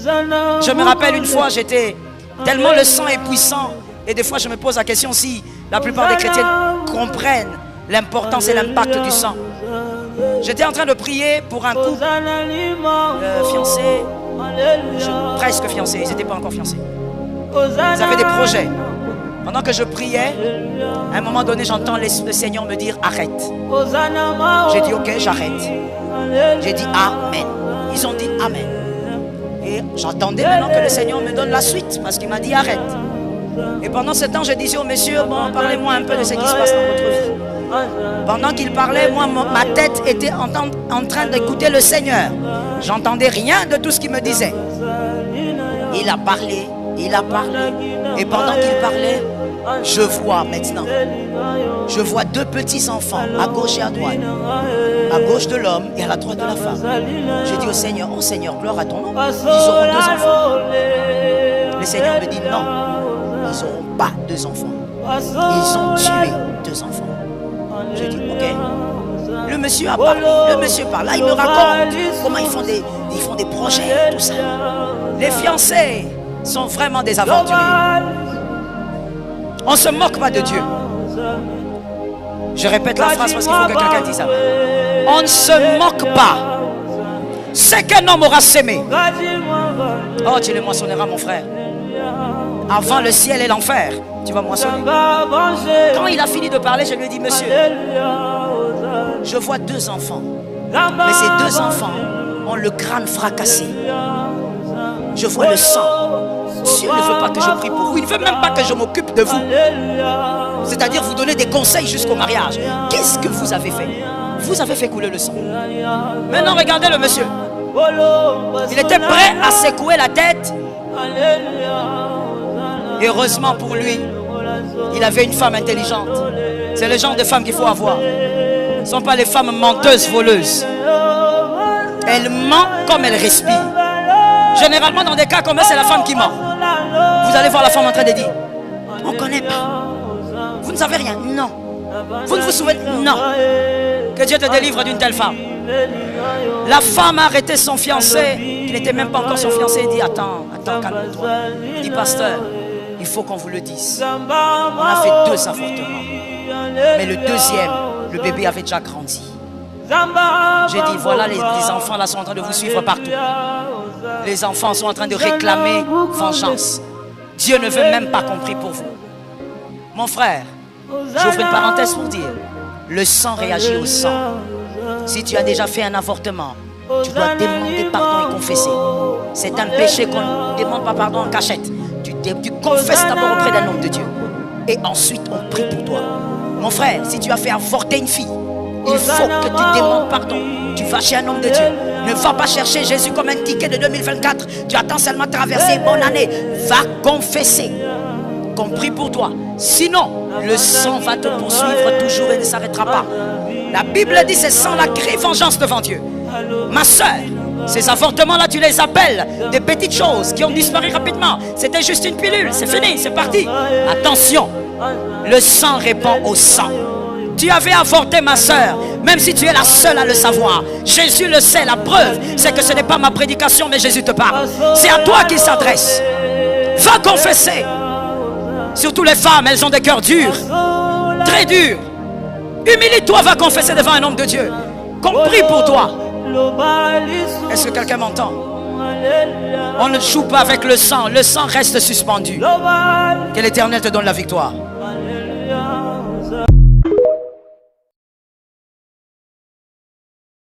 Je me rappelle une fois, j'étais tellement le sang est puissant. Et des fois, je me pose la question si la plupart des chrétiens comprennent l'importance et l'impact du sang. J'étais en train de prier pour un couple fiancé, presque fiancé, ils n'étaient pas encore fiancés. Ils avaient des projets. Pendant que je priais, à un moment donné, j'entends le Seigneur me dire arrête. J'ai dit ok, j'arrête. J'ai dit amen. Ils ont dit amen. Et j'attendais maintenant que le Seigneur me donne la suite parce qu'il m'a dit arrête. Et pendant ce temps, je disais au monsieur, bon, parlez-moi un peu de ce qui se passe dans votre vie. Pendant qu'il parlait, moi, ma tête était en train d'écouter le Seigneur. J'entendais rien de tout ce qu'il me disait. Il a parlé, il a parlé. Et pendant qu'il parlait, je vois maintenant. Je vois deux petits enfants à gauche et à droite. À gauche de l'homme et à la droite de la femme. Je dis au Seigneur, oh Seigneur, gloire à ton nom. Ils auront deux enfants. Le Seigneur me dit non. Ils n'auront pas deux enfants. Ils ont tué deux enfants. Je dis ok. Le monsieur a parlé. Le monsieur parle. Là, il me raconte comment ils font des projets, tout ça. Les fiancés sont vraiment des aventuriers. On ne se moque pas de Dieu. Je répète la phrase parce qu'il faut que quelqu'un dise ça. On ne se moque pas. C'est qu'un homme aura sémé. Oh, tu le moissonneras, mon frère. Avant le ciel et l'enfer, tu vas moissonner. Quand il a fini de parler, je lui ai dit, monsieur, je vois deux enfants. Mais ces deux enfants ont le crâne fracassé. Je vois le sang. Dieu ne veut pas que je prie pour vous. Il ne veut même pas que je m'occupe de vous. C'est-à-dire vous donner des conseils jusqu'au mariage. Qu'est-ce que vous avez fait? Vous avez fait couler le sang. Maintenant, regardez le monsieur. Il était prêt à secouer la tête. Et heureusement pour lui, il avait une femme intelligente. C'est le genre de femme qu'il faut avoir. Ce ne sont pas les femmes menteuses, voleuses. Elles mentent comme elles respirent. Généralement, dans des cas comme ça, c'est la femme qui ment. Vous allez voir la femme en train de dire, on ne connaît pas. Vous ne savez rien. Non. Vous ne vous souvenez? Non. Que Dieu te délivre d'une telle femme. La femme a arrêté son fiancé, qui n'était même pas encore son fiancé. Il dit, attends, calme-toi. Il dit, pasteur, il faut qu'on vous le dise. On a fait 2 avortements. Mais le deuxième, le bébé avait déjà grandi. J'ai dit, voilà, les enfants là sont en train de vous suivre partout. Les enfants sont en train de réclamer vengeance. Dieu ne veut même pas qu'on prie pour vous. Mon frère, j'ouvre une parenthèse pour dire, le sang réagit au sang. Si tu as déjà fait un avortement, tu dois demander pardon et confesser. C'est un péché qu'on ne demande pas pardon en cachette. Tu confesses d'abord auprès d'un homme de Dieu. Et ensuite, on prie pour toi. Mon frère, si tu as fait avorter une fille, il faut que tu demandes pardon. Tu vas chez un homme de Dieu. Ne va pas chercher Jésus comme un ticket de 2024. Tu attends seulement traverser une bonne année. Va confesser. Qu'on prie pour toi. Sinon, le sang va te poursuivre toujours et ne s'arrêtera pas. La Bible dit c'est sans la crie vengeance devant Dieu. Ma soeur, ces avortements-là, tu les appelles des petites choses qui ont disparu rapidement. C'était juste une pilule, c'est fini, c'est parti. Attention, le sang répond au sang. Tu avais avorté, ma soeur, même si tu es la seule à le savoir. Jésus le sait, la preuve, c'est que ce n'est pas ma prédication, mais Jésus te parle. C'est à toi qu'il s'adresse. Va confesser. Surtout les femmes, elles ont des cœurs durs, très durs. Humilie-toi, va confesser devant un homme de Dieu. Qu'on prie pour toi. Est-ce que quelqu'un m'entend? On ne joue pas avec le sang reste suspendu. Que l'Éternel te donne la victoire.